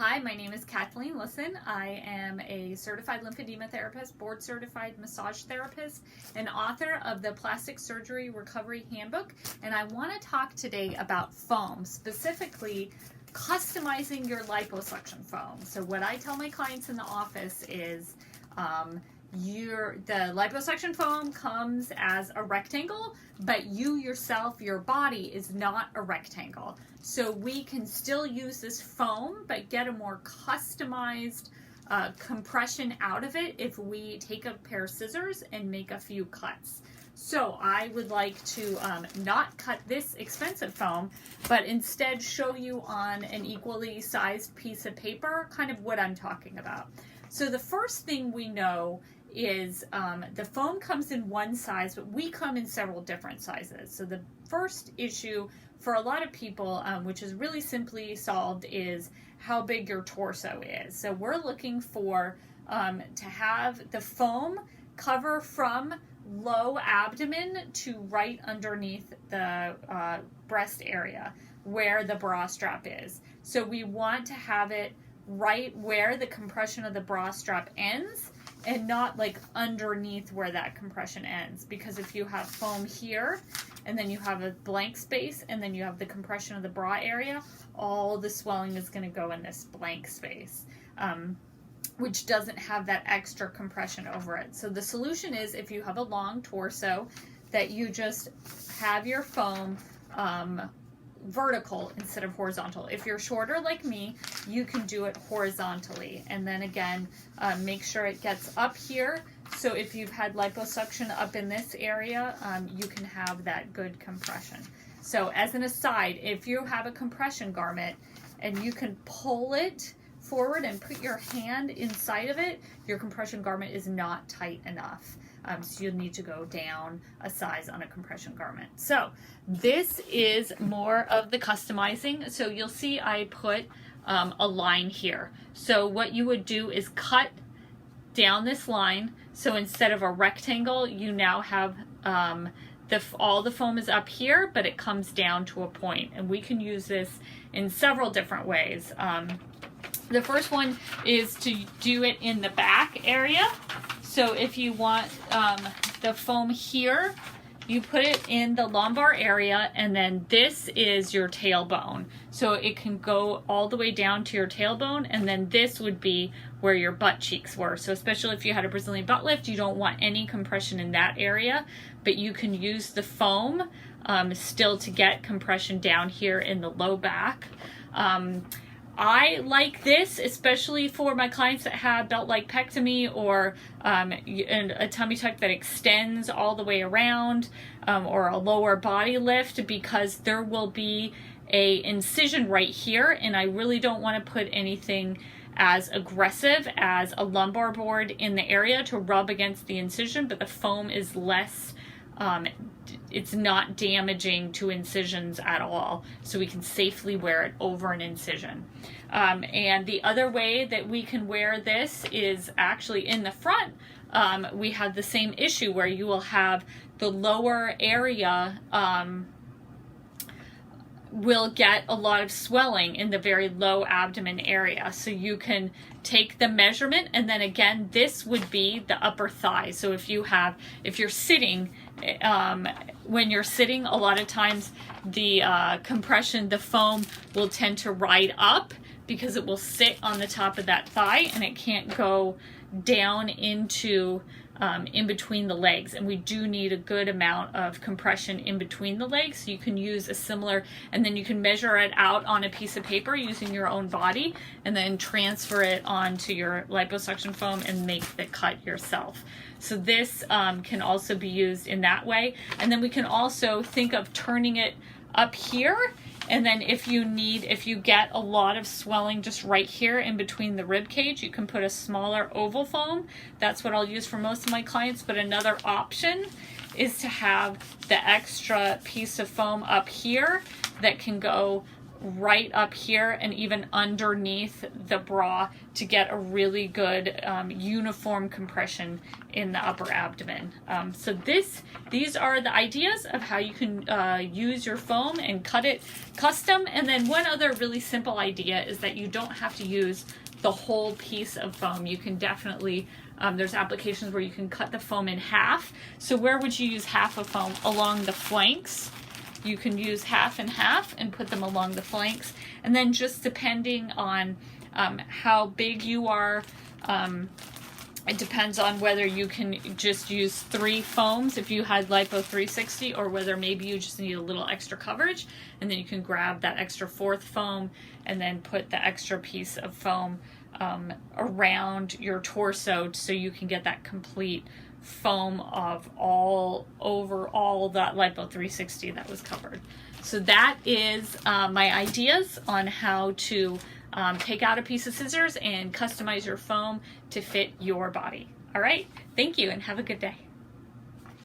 Hi, my name is Kathleen Listen. I am a certified lymphedema therapist, board certified massage therapist, and author of the Plastic Surgery Recovery Handbook. And I want to talk today about foam, specifically customizing your liposuction foam. So what I tell my clients in the office is the liposuction foam comes as a rectangle, but you yourself, your body is not a rectangle. So we can still use this foam, but get a more customized compression out of it if we take a pair of scissors and make a few cuts. So I would like to not cut this expensive foam, but instead show you on an equally sized piece of paper kind of what I'm talking about. So the first thing we know is the foam comes in one size, but we come in several different sizes. So the first issue for a lot of people, which is really simply solved, is how big your torso is. So we're looking for to have the foam cover from low abdomen to right underneath the breast area where the bra strap is. So we want to have it right where the compression of the bra strap ends and not like underneath where that compression ends, because if you have foam here and then you have a blank space and then you have the compression of the bra area, all the swelling is going to go in this blank space, which doesn't have that extra compression over it. So the solution is, if you have a long torso, that you just have your foam vertical instead of horizontal. If you're shorter like me, you can do it horizontally, and then again make sure it gets up here. So if you've had liposuction up in this area, you can have that good compression. So as an aside, if you have a compression garment and you can pull it forward and put your hand inside of it, your compression garment is not tight enough. So you'll need to go down a size on a compression garment. So this is more of the customizing. So you'll see I put a line here. So what you would do is cut down this line. So instead of a rectangle, you now have all the foam is up here, but it comes down to a point. And we can use this in several different ways. The first one is to do it in the back area. So if you want the foam here, you put it in the lumbar area, and then this is your tailbone. So it can go all the way down to your tailbone, and then this would be where your butt cheeks were. So especially if you had a Brazilian butt lift, you don't want any compression in that area, but you can use the foam still to get compression down here in the low back. I like this, especially for my clients that have belt-like pectomy or a tummy tuck that extends all the way around, or a lower body lift, because there will be a incision right here, and I really don't want to put anything as aggressive as a lumbar board in the area to rub against the incision, but the foam is less it's not damaging to incisions at all, so we can safely wear it over an incision. And the other way that we can wear this is actually in the front. We have the same issue where you will have the lower area will get a lot of swelling in the very low abdomen area. So you can take the measurement, and then again, this would be the upper thigh. So if you're sitting, when you're sitting, a lot of times the compression, the foam will tend to ride up because it will sit on the top of that thigh and it can't go down into in between the legs, and we do need a good amount of compression in between the legs. So you can use a similar, and then you can measure it out on a piece of paper using your own body, and then transfer it onto your liposuction foam and make the cut yourself. So this can also be used in that way. And then we can also think of turning it up here, and then if you get a lot of swelling just right here in between the rib cage, you can put a smaller oval foam. That's what I'll use for most of my clients. But another option is to have the extra piece of foam up here that can go right up here and even underneath the bra to get a really good uniform compression in the upper abdomen. So these are the ideas of how you can use your foam and cut it custom. And then one other really simple idea is that you don't have to use the whole piece of foam. You can definitely, there's applications where you can cut the foam in half. So where would you use half of foam? Along the flanks. You can use half and half and put them along the flanks. And then just depending on how big you are, it depends on whether you can just use 3 foams if you had Lipo 360, or whether maybe you just need a little extra coverage, and then you can grab that extra 4th foam and then put the extra piece of foam around your torso so you can get that complete foam of all over all that Lipo 360 that was covered. So that is my ideas on how to take out a piece of scissors and customize your foam to fit your body. All right, thank you and have a good day.